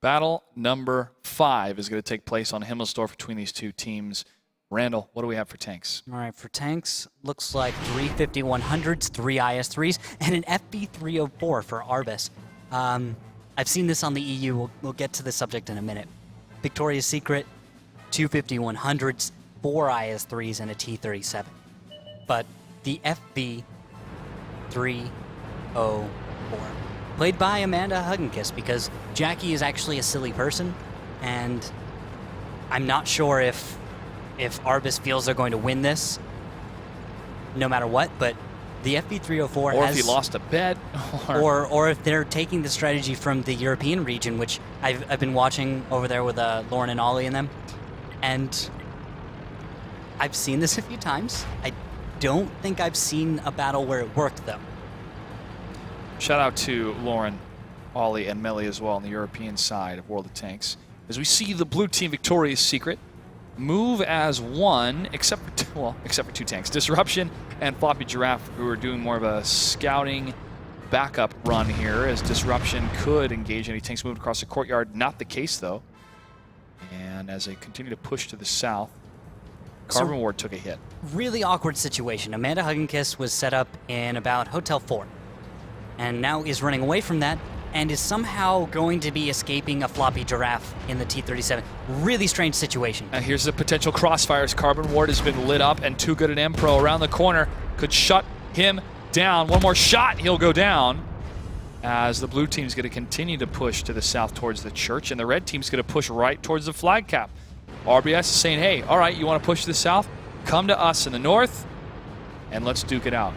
Battle number 5 is going to take place on Himmelsdorf between these two teams. Randall, what do we have for tanks? All right, for tanks, looks like 3 5100s, 3 IS-3s, and an FB304 for RBIS. I've seen this on the EU. We'll get to the subject in a minute. Victoria's Secret, 2 5100s, 4 IS-3s, and a T-37. But the FB304, played by Amanda Huggenkiss, because Jackie is actually a silly person, and I'm not sure if RBIS feels they're going to win this, no matter what, but the FB304 or has... if he lost a bet. Or if they're taking the strategy from the European region, which I've been watching over there with Lauren and Ollie and them, and I've seen this a few times. I don't think I've seen a battle where it worked, though. Shout out to Lauren, Ollie, and Melly as well on the European side of World of Tanks. As we see the blue team Victoria's Secret move as one, except for 2 tanks. Disruption and Floppy Giraffe, who are doing more of a scouting backup run here, as Disruption could engage any tanks moving across the courtyard. Not the case, though. And as they continue to push to the south, Carbon Ward took a hit. Really awkward situation. Amanda Huggenkiss was set up in about Hotel 4, and now is running away from that, and is somehow going to be escaping a Floppy Giraffe in the T-37. Really strange situation. And here's the potential crossfires. Carbon Ward has been lit up, and Too Good at M-Pro around the corner could shut him down. One more shot, he'll go down, as the blue team's going to continue to push to the south towards the church, and the red team's going to push right towards the flag cap. RBIS is saying, hey, all right, you want to push to the south? Come to us in the north, and let's duke it out.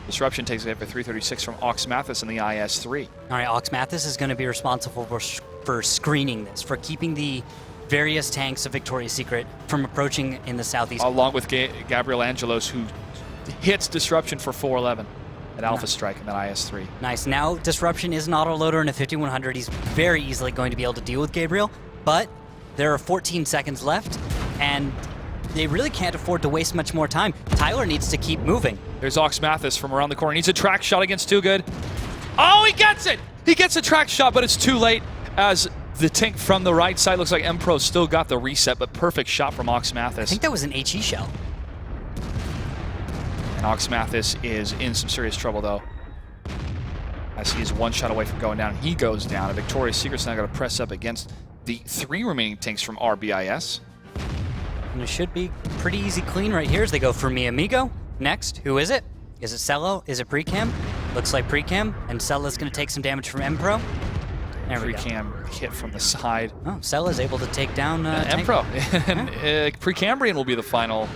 Disruption takes a hit for 336 from Ox Mathis in the IS-3. All right, Ox Mathis is going to be responsible for screening this, for keeping the various tanks of Victoria's Secret from approaching in the southeast. Along with Gabriel Angelos, who hits Disruption for 411 at Alpha Strike in that IS-3. Nice. Now Disruption is an autoloader in a 5100. He's very easily going to be able to deal with Gabriel, but there are 14 seconds left, and they really can't afford to waste much more time. Tyler needs to keep moving. There's Ox Mathis from around the corner. Needs a track shot against Too Good. Oh, he gets it! He gets a track shot, but it's too late, as the tank from the right side looks like M-Pro still got the reset, but perfect shot from Ox Mathis. I think that was an HE shell. And Ox Mathis is in some serious trouble, though, as he is one shot away from going down. He goes down, and Victoria's Secret's now going to press up against the 3 remaining tanks from RBIS. And it should be pretty easy clean right here as they go for Mi Amigo. Next, who is it? Is it Cello? Is it Precam? Looks like Precam, and Cella's going to take some damage from M-Pro. There we go. Precam hit from the side. Oh, Cella's able to take down M-Pro. And Precambrian will be the final.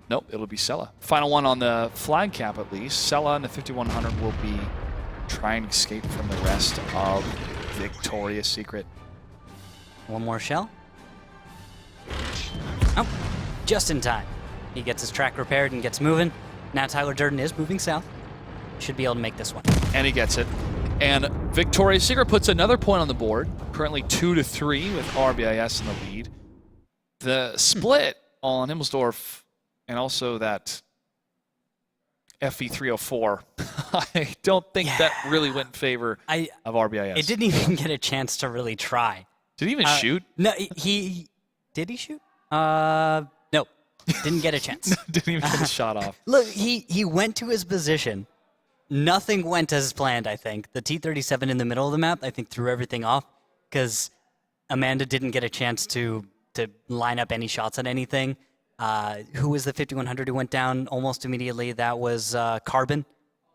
Nope, it'll be Sella. Final one on the flag cap, at least. Sella in the 5100 will be trying to escape from the rest of Victoria's Secret. One more shell. Oh, just in time. He gets his track repaired and gets moving. Now Tyler Durden is moving south. Should be able to make this one. And he gets it. And Victoria's Secret puts another point on the board. Currently 2-3 with RBIS in the lead. The split on Himmelsdorf and also that FE304, I don't think that really went in favor of RBIS. It didn't even get a chance to really try. Did he even shoot? No, did he shoot? No, didn't get a chance. Didn't even get a shot off. Look, he went to his position. Nothing went as planned, I think. The T-37 in the middle of the map, I think, threw everything off because Amanda didn't get a chance to line up any shots at anything. Who was the 5100 who went down almost immediately? That was Carbon.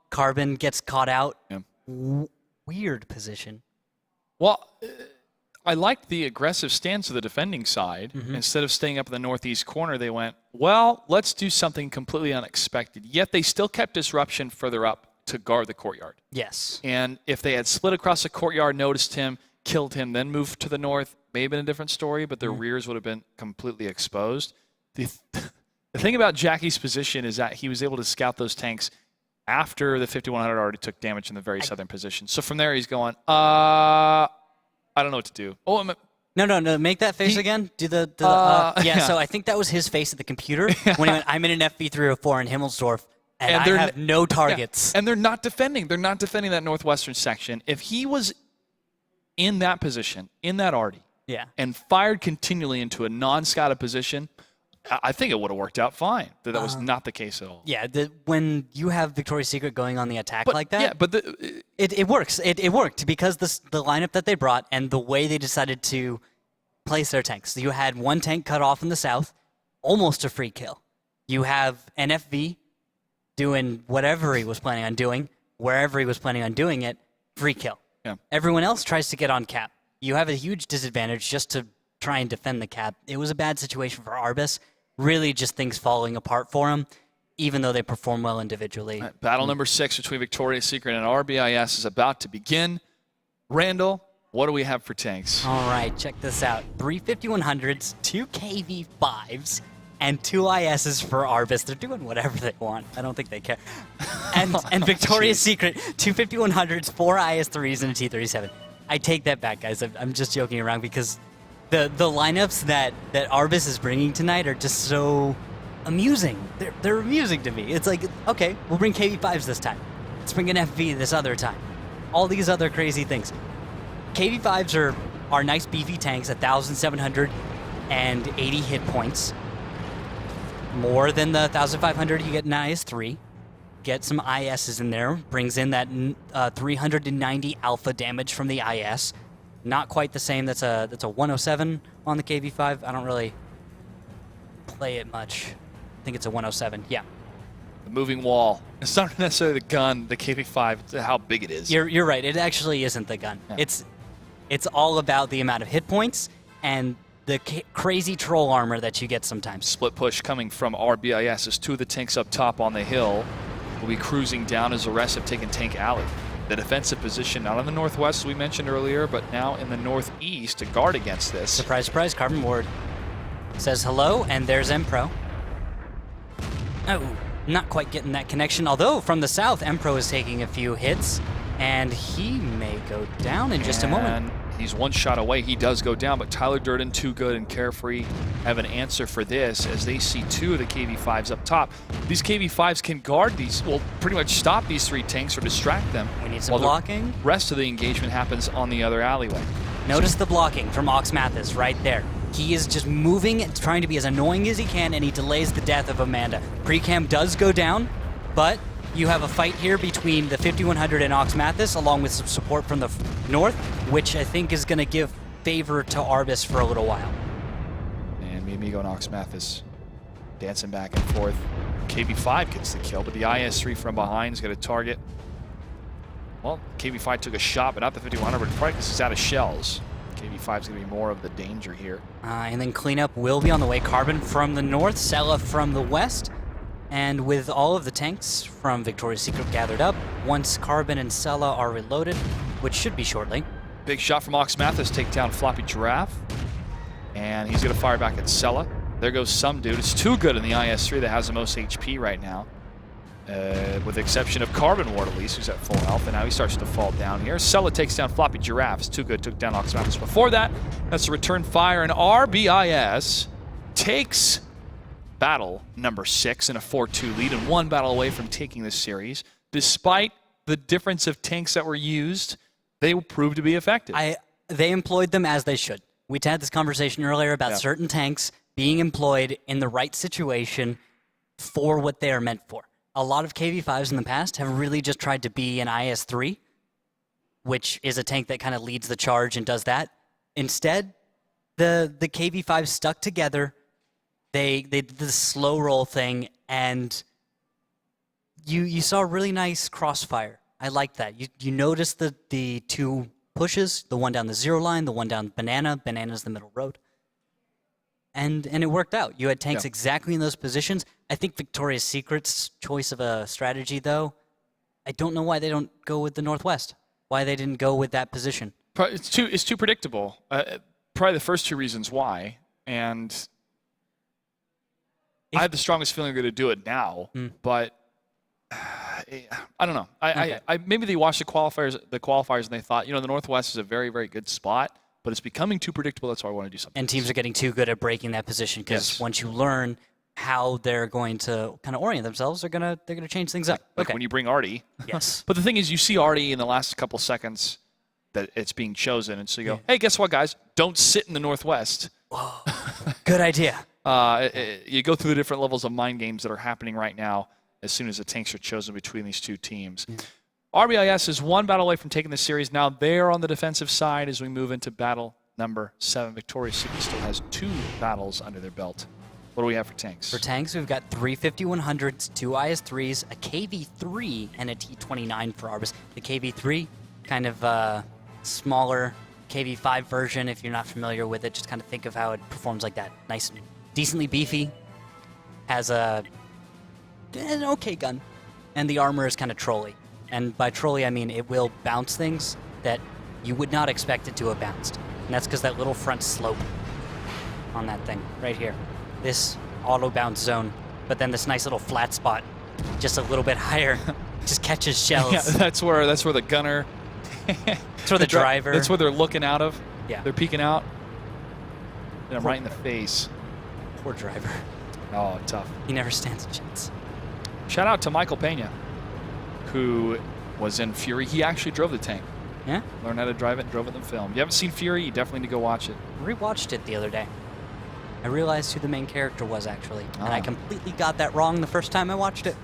Carbon gets caught out. Yeah. Weird position. Well, I liked the aggressive stance of the defending side. Mm-hmm. Instead of staying up in the northeast corner, they went, well, let's do something completely unexpected. Yet they still kept Disruption further up to guard the courtyard. Yes. And if they had split across the courtyard, noticed him, killed him, then moved to the north, may have been a different story, but their rears would have been completely exposed. The thing about Jackie's position is that he was able to scout those tanks after the 5100 already took damage in the very southern position. So from there, he's going, I don't know what to do. Oh, No. Make that face again. Do the yeah. So I think that was his face at the computer when he went, I'm in an FB304 in Himmelsdorf, and I have no targets. Yeah. And they're not defending. They're not defending that northwestern section. If he was in that position, in that arty, and fired continually into a non-scouted position, I think it would have worked out fine. That was not the case at all. Yeah, when you have Victoria's Secret going on the attack like that, yeah, but it works. It worked because the lineup that they brought and the way they decided to place their tanks. You had one tank cut off in the south, almost a free kill. You have NFV doing whatever he was planning on doing, wherever he was planning on doing it, free kill. Yeah. Everyone else tries to get on cap. You have a huge disadvantage just to try and defend the cap. It was a bad situation for RBIS. Really just things falling apart for him, even though they perform well individually. Right, battle number 6 between Victoria's Secret and RBIS is about to begin. Randall, what do we have for tanks? All right, check this out. 3 5100s, 2 KV5s, and 2 ISs for RBIS. They're doing whatever they want. I don't think they care. And Victoria's Secret, 2 5100s, 4 IS3s, and a T37. I take that back, guys. I'm just joking around because the lineups that RBIS is bringing tonight are just so amusing. They're amusing to me. It's like, okay, we'll bring KV5s this time. Let's bring an FV this other time. All these other crazy things. KV5s are nice beefy tanks, 1,780 hit points. More than the 1,500 you get in IS3. Get some ISs in there. Brings in that 390 alpha damage from the IS. Not quite the same. That's a 107 on the KV5. I don't really play it much. I think it's a 107. Yeah. The moving wall. It's not necessarily the gun, the KV5, it's how big it is. You're right. It actually isn't the gun. Yeah. It's all about the amount of hit points and the crazy troll armor that you get sometimes. Split push coming from RBIS as 2 of the tanks up top on the hill will be cruising down as the rest have taken Tank Alley. The defensive position, not in the northwest, as we mentioned earlier, but now in the northeast to guard against this. Surprise, surprise, Carbon Ward says hello, and there's Empro. Oh, not quite getting that connection, although from the south, Empro is taking a few hits, and he may go down in just a moment. He's one shot away. He does go down, but Tyler Durden, Too Good, and Carefree have an answer for this as they see 2 of the KV5s up top. These KV5s can guard these, well, pretty much stop these 3 tanks or distract them. We need some blocking. The rest of the engagement happens on the other alleyway. Notice the blocking from Ox Mathis right there. He is just moving, trying to be as annoying as he can, and he delays the death of Amanda. Pre-cam does go down, but you have a fight here between the 5100 and Ox Mathis, along with some support from the north, which I think is going to give favor to RBIS for a little while. And Mimigo and Ox Mathis dancing back and forth. KV5 gets the kill, but the IS3 from behind is going to target. Well, KV5 took a shot, but not the 5100, but probably because he's out of shells. KV5 is going to be more of the danger here. And then cleanup will be on the way. Carbon from the north, Sella from the west. And with all of the tanks from Victoria's Secret gathered up, once Carbon and Sella are reloaded, which should be shortly. Big shot from Ox Mathis, take down Floppy Giraffe. And he's going to fire back at Sella. There goes some dude. It's Too Good in the IS-3 that has the most HP right now. With the exception of Carbon Ward, at least, who's at full health. And now he starts to fall down here. Sella takes down Floppy Giraffes. Too Good took down Ox Mathis before that. That's a return fire, and RBIS takes battle number 6 in a 4-2 lead and 1 battle away from taking this series. Despite the difference of tanks that were used, they proved to be effective. They employed them as they should. We had this conversation earlier about certain tanks being employed in the right situation for what they are meant for. A lot of KV5s in the past have really just tried to be an IS-3, which is a tank that kind of leads the charge and does that. Instead, the KV5s stuck together. They did the slow roll thing, and you saw a really nice crossfire. I liked that. You noticed the 2 pushes, the one down the 0 line, the one down Banana. Banana's the middle road. And it worked out. You had tanks exactly in those positions. I think Victoria's Secret's choice of a strategy, though, I don't know why they don't go with the Northwest. Why they didn't go with that position. It's too predictable. Probably the first 2 reasons why. And I have the strongest feeling they're going to do it now, but I don't know. Maybe they watched the qualifiers and they thought, the Northwest is a very, very good spot, but it's becoming too predictable. That's why I want to do something. And teams are getting too good at breaking that position because once you learn how they're going to kind of orient themselves, they're gonna change things up. Like when you bring Artie. Yes. But the thing is, you see Artie in the last couple seconds, that it's being chosen. And so you go, hey, guess what, guys? Don't sit in the Northwest. Good idea. You go through the different levels of mind games that are happening right now as soon as the tanks are chosen between these two teams. RBIS is one battle away from taking the series. Now they're on the defensive side as we move into battle number 7. Victoria's Secret still has 2 battles under their belt. What do we have for tanks? For tanks, we've got 3 5100s, 2 IS-3s, a KV-3, and a T-29 for RBIS. The KV-3, kind of smaller KV-5 version, if you're not familiar with it. Just kind of think of how it performs like that. Nice, decently beefy, has an okay gun, and the armor is kind of trolly. And by trolly, I mean it will bounce things that you would not expect it to have bounced. And that's because that little front slope on that thing right here. This auto bounce zone, but then this nice little flat spot, just a little bit higher, just catches shells. Yeah, that's where the gunner. That's where the driver. That's where they're looking out of. Yeah. They're peeking out. And I'm right in the face. Poor driver. Oh, tough. He never stands a chance. Shout out to Michael Pena, who was in Fury. He actually drove the tank. Yeah? Learned how to drive it and drove it in film. You haven't seen Fury, you definitely need to go watch it. Rewatched it the other day. I realized who the main character was, actually. And I completely got that wrong the first time I watched it.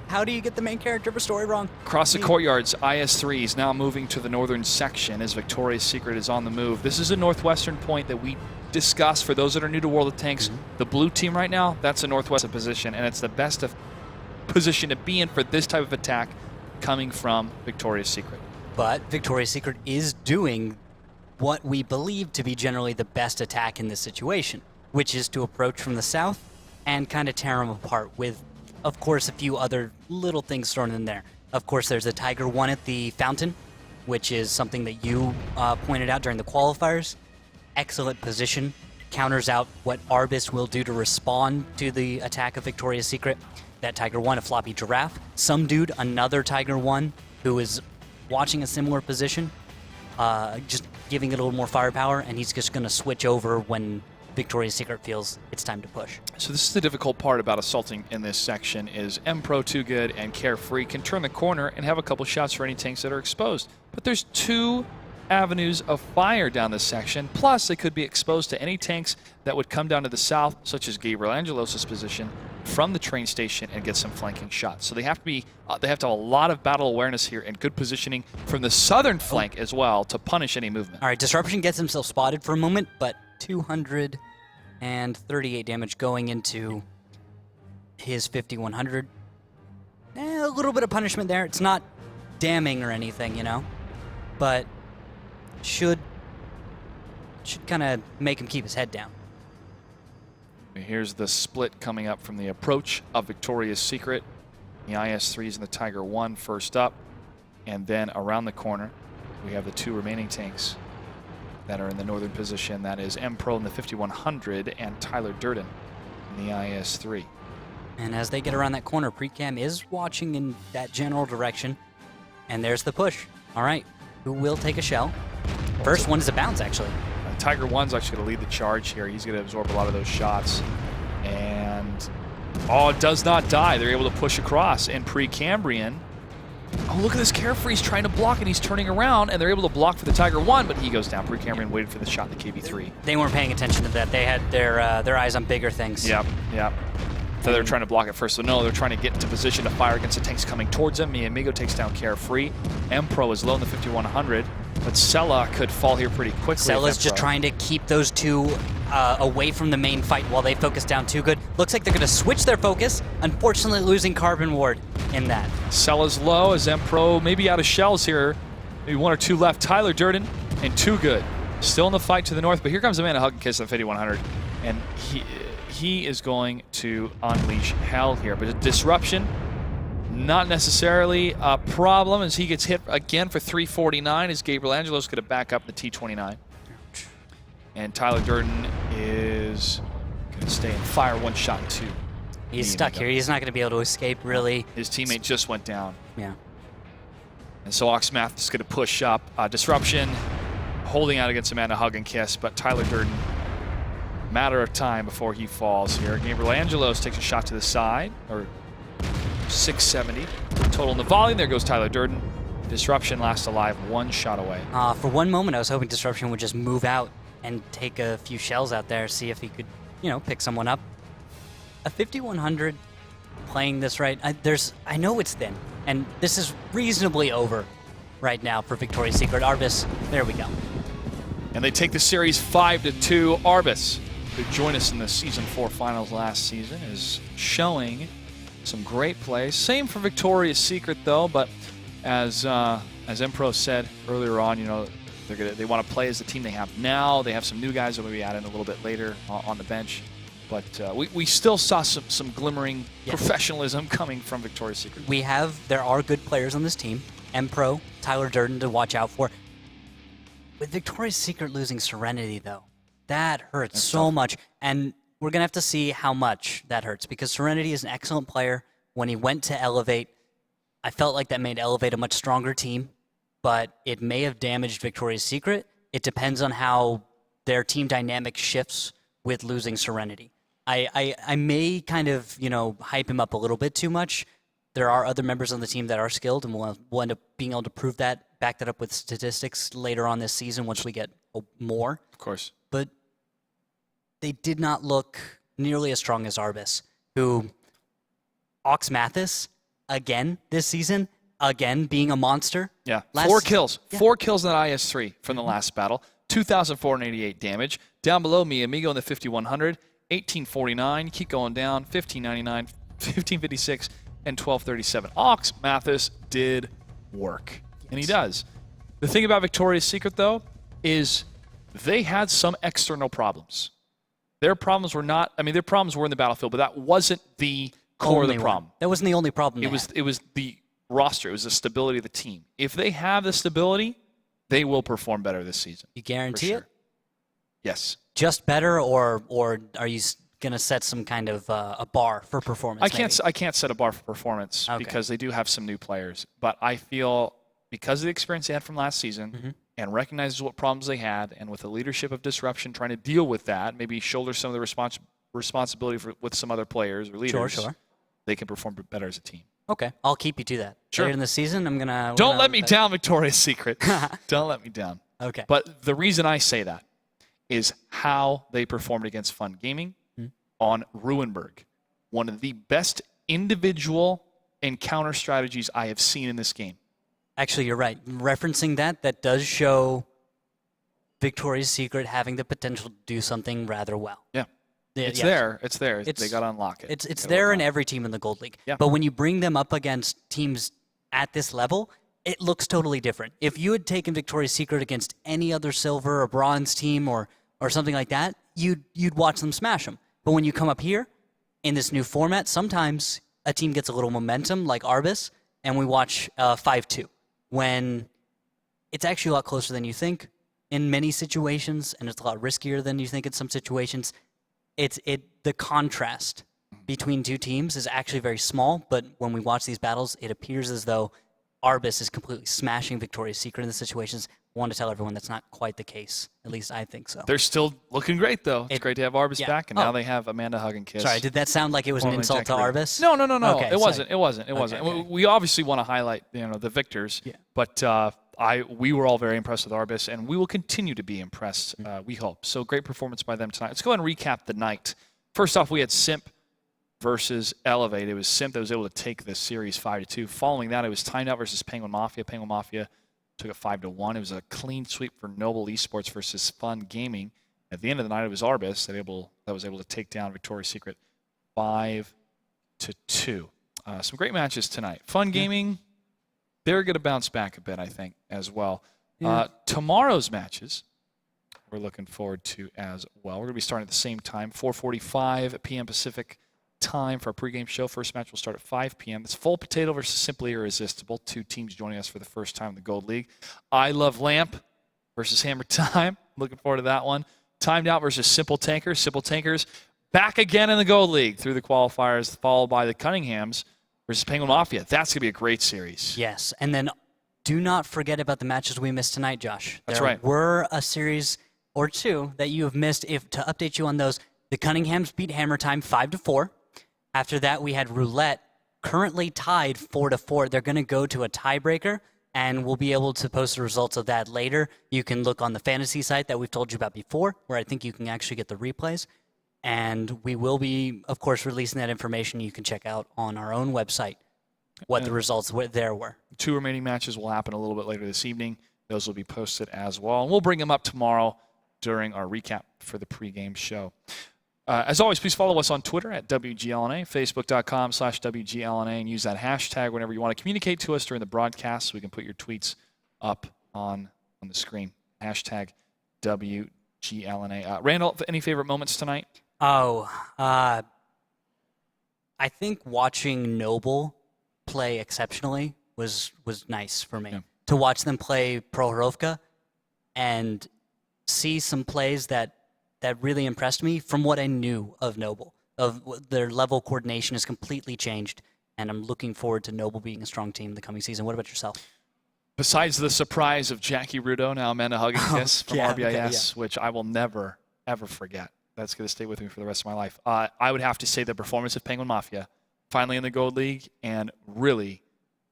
How do you get the main character of a story wrong? Across the courtyards, IS-3 is now moving to the northern section as Victoria's Secret is on the move. This is a northwestern point that we discussed for those that are new to World of Tanks. The blue team right now, that's a northwest position, and it's the best position to be in for this type of attack coming from Victoria's Secret. But Victoria's Secret is doing what we believe to be generally the best attack in this situation, which is to approach from the south and kind of tear them apart with, of course, a few other little things thrown in there. Of course, there's a Tiger 1 at the fountain, which is something that you pointed out during the qualifiers. Excellent position, counters out what RBIS will do to respond to the attack of Victoria's Secret. That Tiger 1, a floppy giraffe. Some dude, another Tiger 1, who is watching a similar position, just giving it a little more firepower, and he's just going to switch over when Victoria's Secret feels it's time to push. So this is the difficult part about assaulting in this section is M-Pro Too Good and Carefree can turn the corner and have a couple shots for any tanks that are exposed. But there's 2 avenues of fire down this section, plus they could be exposed to any tanks that would come down to the south, such as Gabriel Angelos' position, from the train station and get some flanking shots. So they have to have a lot of battle awareness here and good positioning from the southern flank as well to punish any movement. All right, Disruption gets himself spotted for a moment, but 238 damage going into his 5100. A little bit of punishment there. It's not damning or anything, you know, but should kind of make him keep his head down. Here's the split coming up from the approach of Victoria's Secret. The IS-3s and the Tiger 1 first up, and then around the corner we have the 2 remaining tanks that are in the northern position. That is M-Pro in the 5100 and Tyler Durden in the IS-3. And as they get around that corner, Precam is watching in that general direction, and there's the push. All right, who will take a shell? First one is a bounce, actually. Tiger 1's actually going to lead the charge here. He's going to absorb a lot of those shots. And, it does not die. They're able to push across. And Precambrian, look at this Carefree. He's trying to block, and he's turning around, and they're able to block for the Tiger 1, but he goes down. Precambrian waited for the shot in the KV-3. They weren't paying attention to that. They had their eyes on bigger things. Yep. So they're trying to block it first. So no, they're trying to get into position to fire against the tanks coming towards them. Miamigo takes down Carefree. M-Pro is low in the 5100. But Sella could fall here pretty quickly. Sella's just trying to keep those 2 away from the main fight while they focus down Too Good. Looks like they're going to switch their focus, unfortunately losing Carbon Ward in that. Sella's low as M-Pro maybe out of shells here. Maybe 1 or 2 left. Tyler Durden and Too Good still in the fight to the north. But here comes Amanda Hug and Kiss on 5100. And he is going to unleash hell here. But a disruption, not necessarily a problem as he gets hit again for 349 as Gabriel Angelos going to back up the T-29. And Tyler Durden is going to stay and fire 1 shot 2. He's stuck here. He's not going to be able to escape, really. His teammate just went down. Yeah. And so Oxmath is going to push up. Disruption, holding out against Amanda Hug and Kiss, but Tyler Durden, matter of time before he falls here. Gabriel Angelos takes a shot to the side, or 670 total in the volume. There goes Tyler Durden. Disruption last alive, 1 shot away. For one moment, I was hoping Disruption would just move out and take a few shells out there, see if he could, pick someone up. A 5100 playing this right, I know it's thin, and this is reasonably over right now for Victoria's Secret. RBIS, there we go. And they take the series 5-2. RBIS, who joined us in the Season 4 finals last season, is showing some great plays. Same for Victoria's Secret, though, but as Impro said earlier on, they want to play as the team they have now. They have some new guys that will be added a little bit later on the bench. But we still saw some glimmering professionalism coming from Victoria's Secret. There are good players on this team. Impro, Tyler Durden to watch out for. With Victoria's Secret losing Serenity, though, that hurts so much. And we're going to have to see how much that hurts, because Serenity is an excellent player. When he went to Elevate, I felt like that made Elevate a much stronger team, but it may have damaged Victoria's Secret. It depends on how their team dynamic shifts with losing Serenity. I may kind of, hype him up a little bit too much. There are other members on the team that are skilled, and we'll end up being able to prove that, back that up with statistics later on this season once we get more. Of course. But they did not look nearly as strong as RBIS, who Ox Mathis, again this season, again being a monster. Yeah, 4 kills. 4 kills in that IS-3 from the last battle. 2,488 damage. Down below me, Amigo in the 5100, 1849. Keep going down, 1599, 1556, and 1237. Ox Mathis did work, and he does. The thing about Victoria's Secret, though, is they had some external problems. Their problems were not, their problems were in the battlefield, but that wasn't the core of the problem. That wasn't the only problem. It was the roster. It was the stability of the team. If they have the stability, they will perform better this season. You guarantee it? Yes. Just better, or are you going to set some kind of a bar for performance? I can't set a bar for performance because they do have some new players. But I feel because of the experience they had from last season and recognizes what problems they had, and with the leadership of Disruption trying to deal with that, maybe shoulder some of the responsibility with some other players or leaders, sure. They can perform better as a team. Okay, I'll keep you to that. Sure. Later in the season, I'm going to... Don't let me down, Victoria's Secret. Don't let me down. Okay. But the reason I say that is how they performed against Fun Gaming on Ruinberg. One of the best individual encounter strategies I have seen in this game. Actually, you're right. Referencing that does show Victoria's Secret having the potential to do something rather well. Yeah. It's there. They got to unlock it. It's there in every team in the Gold League. Yeah. But when you bring them up against teams at this level, it looks totally different. If you had taken Victoria's Secret against any other silver or bronze team or something like that, you'd watch them smash them. But when you come up here in this new format, sometimes a team gets a little momentum, like RBIS, and we watch 5-2, when it's actually a lot closer than you think in many situations, and it's a lot riskier than you think in some situations. The contrast between two teams is actually very small, but when we watch these battles, it appears as though RBIS is completely smashing Victoria's Secret in the situations. I want to tell everyone that's not quite the case. At least I think so. They're still looking great, though. It's great to have RBIS back, and now they have Amanda Hug and Kiss. Sorry, did that sound like it was an insult to RBIS? No. Okay, it wasn't. Okay. We obviously want to highlight the victors, but we were all very impressed with RBIS, and we will continue to be impressed, we hope. So great performance by them tonight. Let's go ahead and recap the night. First off, we had Simp versus Elevate. It was Simp that was able to take this series 5-2. Following that, it was Timed Out versus Penguin Mafia. Penguin Mafia took it 5-1. It was a clean sweep for Noble Esports versus Fun Gaming. At the end of the night, it was RBIS that was able to take down Victoria's Secret 5-2. Some great matches tonight. Fun Gaming, they're going to bounce back a bit, I think, as well. Tomorrow's matches, we're looking forward to as well. We're going to be starting at the same time, 4:45 p.m. Pacific time for our pregame show. First match will start at 5 p.m. It's Full Potato versus Simply Irresistible, 2 teams joining us for the first time in the Gold League. I Love Lamp versus Hammer Time. Looking forward to that one. Timed Out versus Simple Tankers. Simple Tankers back again in the Gold League through the qualifiers, followed by the Cunninghams versus Penguin Mafia. That's going to be a great series. Yes, and then do not forget about the matches we missed tonight, Josh. That's right. There were a series or two that you have missed. To update you on those, the Cunninghams beat Hammer Time 5-4. After that, we had Roulette, currently tied 4-4. They're going to go to a tiebreaker. and we'll be able to post the results of that later. You can look on the fantasy site that we've told you about before, where I think you can actually get the replays. And we will be, of course, releasing that information. You can check out on our own website what the results there were. 2 remaining matches will happen a little bit later this evening. Those will be posted as well. And we'll bring them up tomorrow during our recap for the pregame show. As always, please follow us on Twitter at WGLNA, Facebook.com/WGLNA, and use that hashtag whenever you want to communicate to us during the broadcast so we can put your tweets up on the screen. Hashtag WGLNA. Randall, any favorite moments tonight? I think watching Noble play exceptionally was nice for me. Yeah. To watch them play Prohorovka and see some plays that really impressed me from what I knew of Noble. Their level of coordination has completely changed, and I'm looking forward to Noble being a strong team the coming season. What about yourself? Besides the surprise of Jackie Rudeau, now Amanda Huggins from RBIS, which I will never, ever forget. That's going to stay with me for the rest of my life. I would have to say the performance of Penguin Mafia, finally in the Gold League, and really,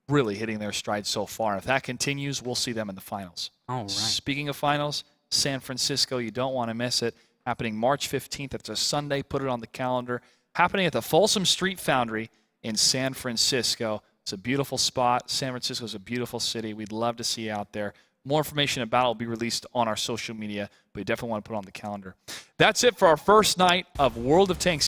really hitting their stride so far. If that continues, we'll see them in the finals. All right. Speaking of finals, San Francisco, you don't want to miss it. Happening March 15th. It's a Sunday. Put it on the calendar. Happening at the Folsom Street Foundry in San Francisco. It's a beautiful spot. San Francisco is a beautiful city. We'd love to see you out there. More information about it will be released on our social media, but you definitely want to put it on the calendar. That's it for our first night of World of Tanks.